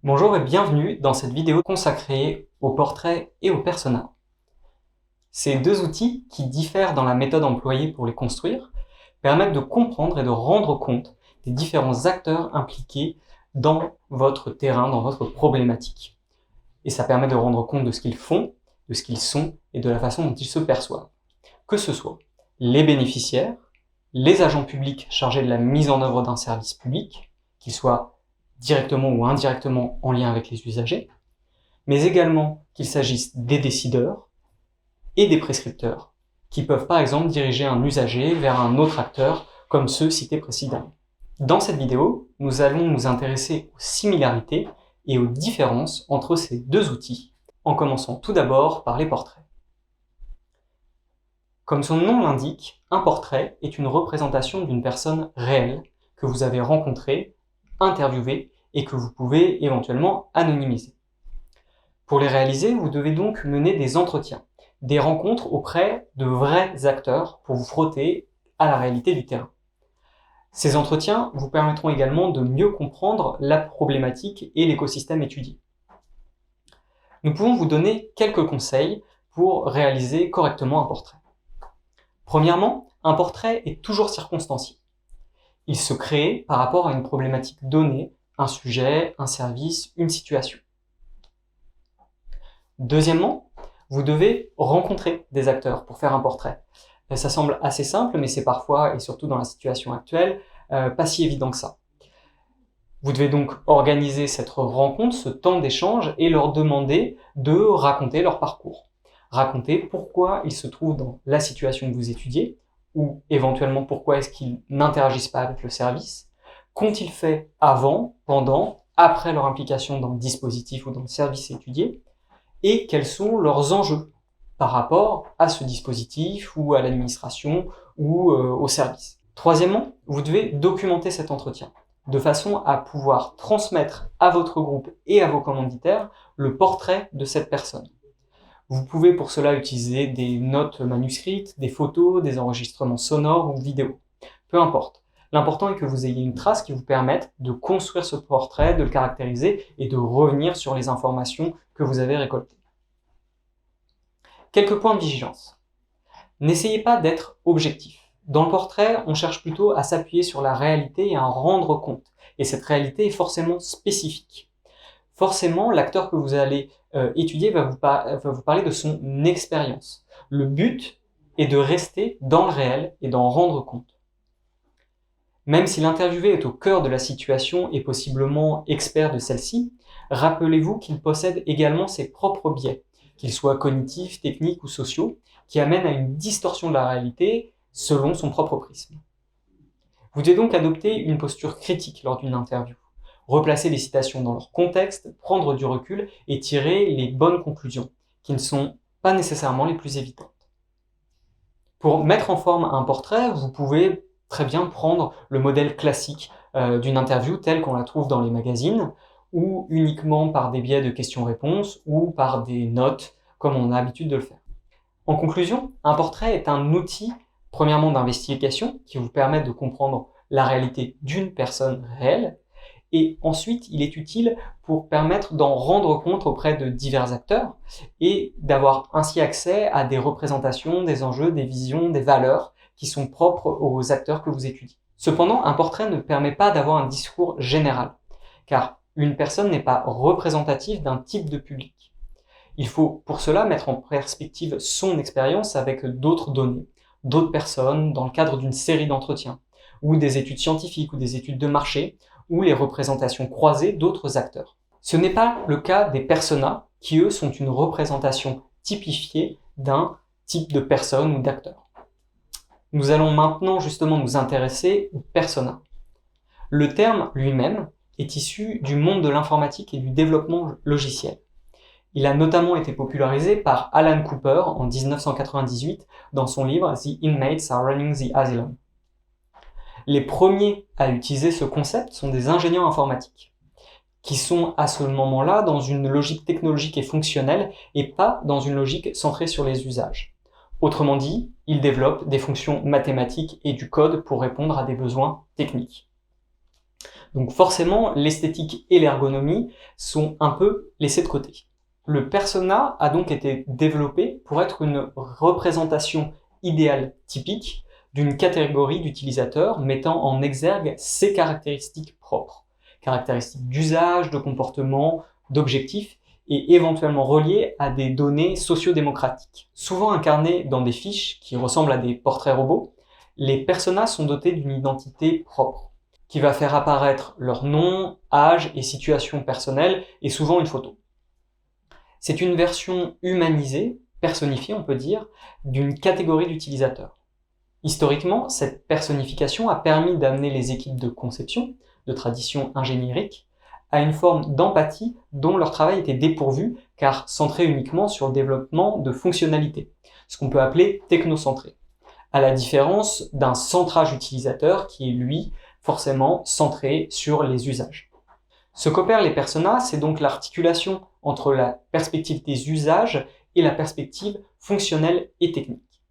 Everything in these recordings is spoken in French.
Bonjour et bienvenue dans cette vidéo consacrée au portrait et au persona. Ces deux outils, qui diffèrent dans la méthode employée pour les construire, permettent de comprendre et de rendre compte des différents acteurs impliqués dans votre terrain, dans votre problématique. Et ça permet de rendre compte de ce qu'ils font, de ce qu'ils sont et de la façon dont ils se perçoivent. Que ce soit les bénéficiaires, les agents publics chargés de la mise en œuvre d'un service public, qu'ils soient directement ou indirectement en lien avec les usagers, mais également qu'il s'agisse des décideurs et des prescripteurs, qui peuvent par exemple diriger un usager vers un autre acteur, comme ceux cités précédemment. Dans cette vidéo, nous allons nous intéresser aux similarités et aux différences entre ces deux outils, en commençant tout d'abord par les portraits. Comme son nom l'indique, un portrait est une représentation d'une personne réelle que vous avez rencontrée, interviewée et que vous pouvez éventuellement anonymiser. Pour les réaliser, vous devez donc mener des entretiens, des rencontres auprès de vrais acteurs pour vous frotter à la réalité du terrain. Ces entretiens vous permettront également de mieux comprendre la problématique et l'écosystème étudié. Nous pouvons vous donner quelques conseils pour réaliser correctement un portrait. Premièrement, un portrait est toujours circonstancié. Il se crée par rapport à une problématique donnée, un sujet, un service, une situation. Deuxièmement, vous devez rencontrer des acteurs pour faire un portrait. Ça semble assez simple, mais c'est parfois, et surtout dans la situation actuelle, pas si évident que ça. Vous devez donc organiser cette rencontre, ce temps d'échange, et leur demander de raconter leur parcours. Raconter pourquoi ils se trouvent dans la situation que vous étudiez, ou éventuellement pourquoi est-ce qu'ils n'interagissent pas avec le service. Qu'ont-ils fait avant, pendant, après leur implication dans le dispositif ou dans le service étudié, et quels sont leurs enjeux par rapport à ce dispositif ou à l'administration ou au service. Troisièmement, vous devez documenter cet entretien de façon à pouvoir transmettre à votre groupe et à vos commanditaires le portrait de cette personne. Vous pouvez pour cela utiliser des notes manuscrites, des photos, des enregistrements sonores ou vidéos. Peu importe. L'important est que vous ayez une trace qui vous permette de construire ce portrait, de le caractériser et de revenir sur les informations que vous avez récoltées. Quelques points de vigilance. N'essayez pas d'être objectif. Dans le portrait, on cherche plutôt à s'appuyer sur la réalité et à en rendre compte. Et cette réalité est forcément spécifique. Forcément, l'acteur que vous allez étudier va vous parler de son expérience. Le but est de rester dans le réel et d'en rendre compte. Même si l'interviewé est au cœur de la situation et possiblement expert de celle-ci, rappelez-vous qu'il possède également ses propres biais, qu'ils soient cognitifs, techniques ou sociaux, qui amènent à une distorsion de la réalité selon son propre prisme. Vous devez donc adopter une posture critique lors d'une interview, replacer les citations dans leur contexte, prendre du recul et tirer les bonnes conclusions, qui ne sont pas nécessairement les plus évidentes. Pour mettre en forme un portrait, vous pouvez très bien prendre le modèle classique d'une interview telle qu'on la trouve dans les magazines, ou uniquement par des biais de questions-réponses, ou par des notes, comme on a l'habitude de le faire. En conclusion, un portrait est un outil, premièrement d'investigation, qui vous permet de comprendre la réalité d'une personne réelle, et ensuite il est utile pour permettre d'en rendre compte auprès de divers acteurs, et d'avoir ainsi accès à des représentations, des enjeux, des visions, des valeurs, qui sont propres aux acteurs que vous étudiez. Cependant, un portrait ne permet pas d'avoir un discours général, car une personne n'est pas représentative d'un type de public. Il faut pour cela mettre en perspective son expérience avec d'autres données, d'autres personnes dans le cadre d'une série d'entretiens, ou des études scientifiques ou des études de marché, ou les représentations croisées d'autres acteurs. Ce n'est pas le cas des personas, qui eux sont une représentation typifiée d'un type de personne ou d'acteur. Nous allons maintenant justement nous intéresser aux personas. Le terme lui-même est issu du monde de l'informatique et du développement logiciel. Il a notamment été popularisé par Alan Cooper en 1998 dans son livre The Inmates Are Running the Asylum. Les premiers à utiliser ce concept sont des ingénieurs informatiques, qui sont à ce moment-là dans une logique technologique et fonctionnelle et pas dans une logique centrée sur les usages. Autrement dit, ils développent des fonctions mathématiques et du code pour répondre à des besoins techniques. Donc forcément, l'esthétique et l'ergonomie sont un peu laissées de côté. Le persona a donc été développé pour être une représentation idéale typique d'une catégorie d'utilisateurs mettant en exergue ses caractéristiques propres, caractéristiques d'usage, de comportement, d'objectifs, et éventuellement reliées à des données sociodémocratiques. Souvent incarnées dans des fiches qui ressemblent à des portraits robots, les personas sont dotés d'une identité propre, qui va faire apparaître leur nom, âge et situation personnelle, et souvent une photo. C'est une version humanisée, personnifiée on peut dire, d'une catégorie d'utilisateurs. Historiquement, cette personnification a permis d'amener les équipes de conception, de tradition ingénierique, à une forme d'empathie dont leur travail était dépourvu, car centré uniquement sur le développement de fonctionnalités, ce qu'on peut appeler technocentré, à la différence d'un centrage utilisateur qui est, lui, forcément centré sur les usages. Ce qu'opèrent les personas, c'est donc l'articulation entre la perspective des usages et la perspective fonctionnelle et technique.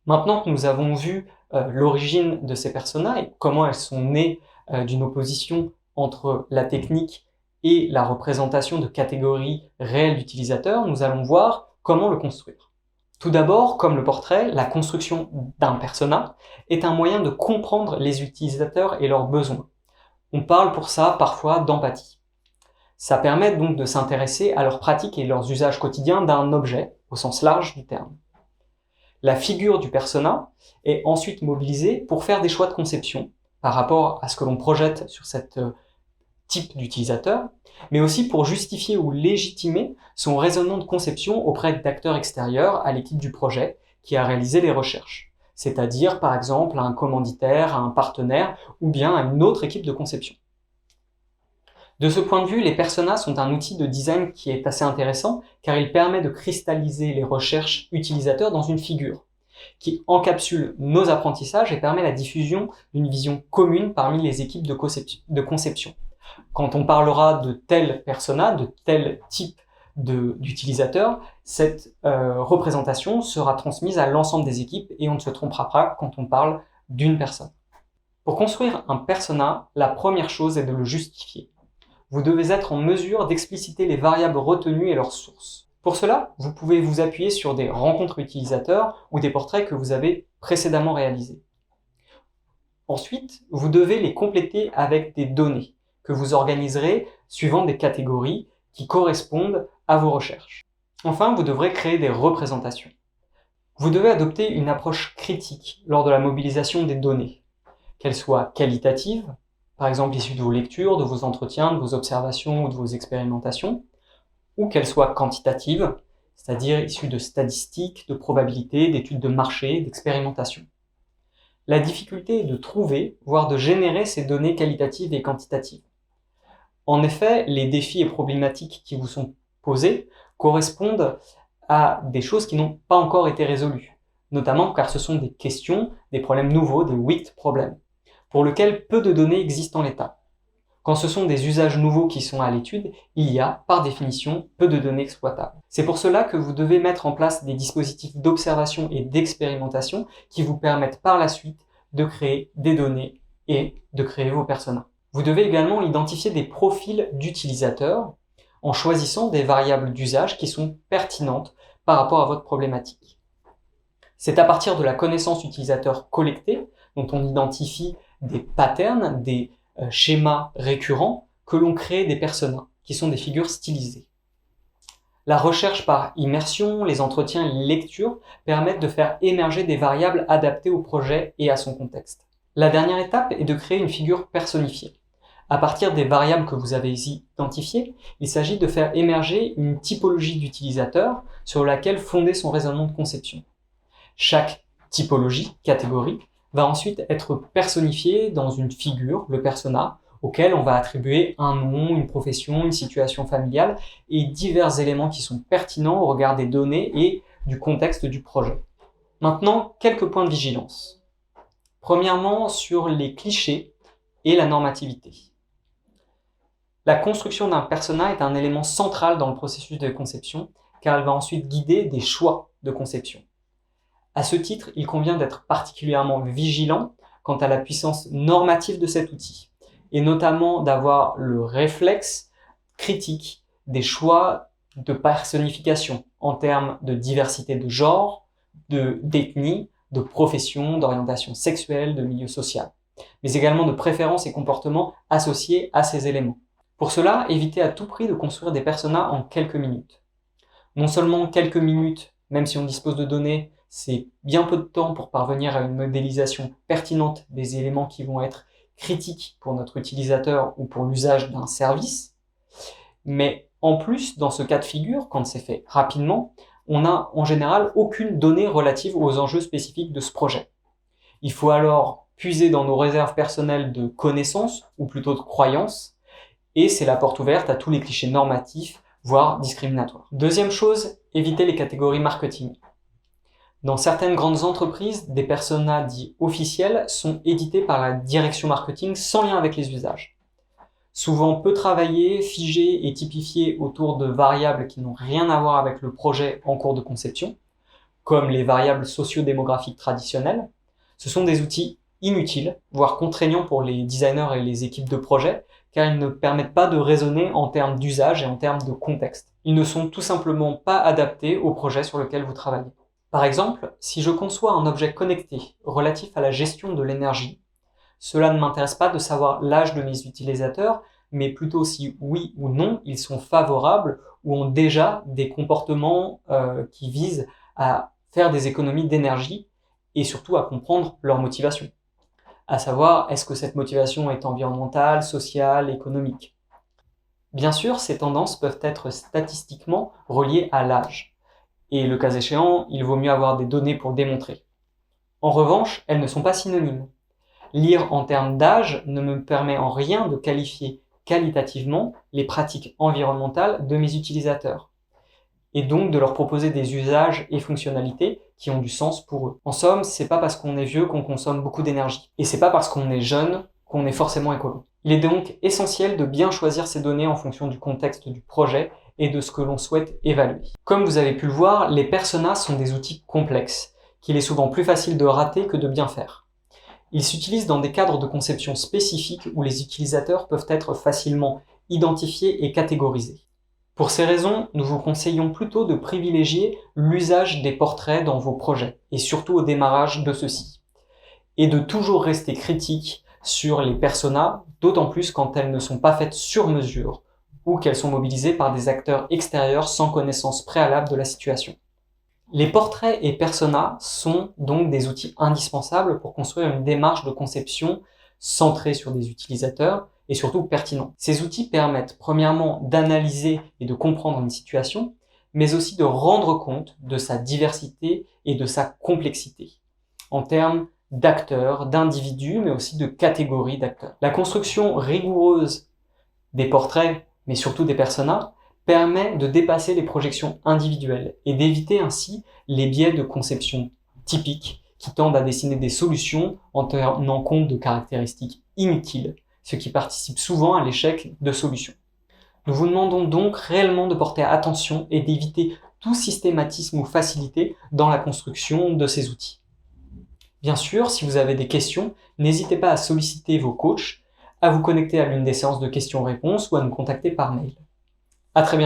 Maintenant que nous avons vu l'origine de ces personas et comment elles sont nées d'une opposition entre la technique et la représentation de catégories réelles d'utilisateurs, nous allons voir comment le construire. Tout d'abord, comme le portrait, la construction d'un persona est un moyen de comprendre les utilisateurs et leurs besoins. On parle pour ça parfois d'empathie. Ça permet donc de s'intéresser à leurs pratiques et leurs usages quotidiens d'un objet, au sens large du terme. La figure du persona est ensuite mobilisée pour faire des choix de conception par rapport à ce que l'on projette sur cet type d'utilisateur, mais aussi pour justifier ou légitimer son raisonnement de conception auprès d'acteurs extérieurs à l'équipe du projet qui a réalisé les recherches, c'est-à-dire par exemple à un commanditaire, à un partenaire ou bien à une autre équipe de conception. De ce point de vue, les personas sont un outil de design qui est assez intéressant car il permet de cristalliser les recherches utilisateurs dans une figure qui encapsule nos apprentissages et permet la diffusion d'une vision commune parmi les équipes de conception. Quand on parlera de tel persona, de tel type d'utilisateur, cette représentation sera transmise à l'ensemble des équipes et on ne se trompera pas quand on parle d'une personne. Pour construire un persona, la première chose est de le justifier. Vous devez être en mesure d'expliciter les variables retenues et leurs sources. Pour cela, vous pouvez vous appuyer sur des rencontres utilisateurs ou des portraits que vous avez précédemment réalisés. Ensuite, vous devez les compléter avec des données que vous organiserez suivant des catégories qui correspondent à vos recherches. Enfin, vous devrez créer des représentations. Vous devez adopter une approche critique lors de la mobilisation des données, qu'elles soient qualitatives, par exemple issues de vos lectures, de vos entretiens, de vos observations ou de vos expérimentations, ou qu'elles soient quantitatives, c'est-à-dire issues de statistiques, de probabilités, d'études de marché, d'expérimentation. La difficulté est de trouver, voire de générer ces données qualitatives et quantitatives. En effet, les défis et problématiques qui vous sont posés correspondent à des choses qui n'ont pas encore été résolues, notamment car ce sont des questions, des problèmes nouveaux, des WICT problèmes, pour lesquels peu de données existent en l'état. Quand ce sont des usages nouveaux qui sont à l'étude, il y a, par définition, peu de données exploitables. C'est pour cela que vous devez mettre en place des dispositifs d'observation et d'expérimentation qui vous permettent par la suite de créer des données et de créer vos personas. Vous devez également identifier des profils d'utilisateurs en choisissant des variables d'usage qui sont pertinentes par rapport à votre problématique. C'est à partir de la connaissance utilisateur collectée, dont on identifie des patterns, des schémas récurrents, que l'on crée des personas, qui sont des figures stylisées. La recherche par immersion, les entretiens et les lectures permettent de faire émerger des variables adaptées au projet et à son contexte. La dernière étape est de créer une figure personnifiée. À partir des variables que vous avez identifiées, il s'agit de faire émerger une typologie d'utilisateur sur laquelle fonder son raisonnement de conception. Chaque typologie, catégorie, va ensuite être personnifiée dans une figure, le persona, auquel on va attribuer un nom, une profession, une situation familiale et divers éléments qui sont pertinents au regard des données et du contexte du projet. Maintenant, quelques points de vigilance. Premièrement, sur les clichés et la normativité. La construction d'un persona est un élément central dans le processus de conception, car elle va ensuite guider des choix de conception. À ce titre, il convient d'être particulièrement vigilant quant à la puissance normative de cet outil, et notamment d'avoir le réflexe critique des choix de personnification en termes de diversité de genre, d'ethnie, de profession, d'orientation sexuelle, de milieu social, mais également de préférences et comportements associés à ces éléments. Pour cela, évitez à tout prix de construire des personas en quelques minutes. Non seulement quelques minutes, même si on dispose de données, c'est bien peu de temps pour parvenir à une modélisation pertinente des éléments qui vont être critiques pour notre utilisateur ou pour l'usage d'un service. Mais en plus, dans ce cas de figure, quand c'est fait rapidement, on n'a en général aucune donnée relative aux enjeux spécifiques de ce projet. Il faut alors puiser dans nos réserves personnelles de connaissances, ou plutôt de croyances, et c'est la porte ouverte à tous les clichés normatifs, voire discriminatoires. Deuxième chose, évitez les catégories marketing. Dans certaines grandes entreprises, des personas dits officiels sont édités par la direction marketing sans lien avec les usages. Souvent peu travaillés, figés et typifiés autour de variables qui n'ont rien à voir avec le projet en cours de conception, comme les variables socio-démographiques traditionnelles. Ce sont des outils inutiles, voire contraignants pour les designers et les équipes de projet, car ils ne permettent pas de raisonner en termes d'usage et en termes de contexte. Ils ne sont tout simplement pas adaptés au projet sur lequel vous travaillez. Par exemple, si je conçois un objet connecté relatif à la gestion de l'énergie, cela ne m'intéresse pas de savoir l'âge de mes utilisateurs, mais plutôt si oui ou non ils sont favorables ou ont déjà des comportements qui visent à faire des économies d'énergie et surtout à comprendre leur motivation. À savoir, est-ce que cette motivation est environnementale, sociale, économique? Bien sûr, ces tendances peuvent être statistiquement reliées à l'âge. Et le cas échéant, il vaut mieux avoir des données pour le démontrer. En revanche, elles ne sont pas synonymes. Lire en termes d'âge ne me permet en rien de qualifier qualitativement les pratiques environnementales de mes utilisateurs, et donc de leur proposer des usages et fonctionnalités qui ont du sens pour eux. En somme, c'est pas parce qu'on est vieux qu'on consomme beaucoup d'énergie, et c'est pas parce qu'on est jeune qu'on est forcément écolo. Il est donc essentiel de bien choisir ces données en fonction du contexte du projet et de ce que l'on souhaite évaluer. Comme vous avez pu le voir, les personas sont des outils complexes, qu'il est souvent plus facile de rater que de bien faire. Ils s'utilisent dans des cadres de conception spécifiques où les utilisateurs peuvent être facilement identifiés et catégorisés. Pour ces raisons, nous vous conseillons plutôt de privilégier l'usage des portraits dans vos projets, et surtout au démarrage de ceux-ci, et de toujours rester critique sur les personas, d'autant plus quand elles ne sont pas faites sur mesure, ou qu'elles sont mobilisées par des acteurs extérieurs sans connaissance préalable de la situation. Les portraits et personas sont donc des outils indispensables pour construire une démarche de conception centrée sur des utilisateurs et surtout pertinents. Ces outils permettent premièrement d'analyser et de comprendre une situation, mais aussi de rendre compte de sa diversité et de sa complexité, en termes d'acteurs, d'individus, mais aussi de catégories d'acteurs. La construction rigoureuse des portraits, mais surtout des personas, permet de dépasser les projections individuelles et d'éviter ainsi les biais de conception typiques qui tendent à dessiner des solutions en tenant compte de caractéristiques inutiles, ce qui participe souvent à l'échec de solutions. Nous vous demandons donc réellement de porter attention et d'éviter tout systématisme ou facilité dans la construction de ces outils. Bien sûr, si vous avez des questions, n'hésitez pas à solliciter vos coachs, à vous connecter à l'une des séances de questions-réponses ou à nous contacter par mail. À très bientôt.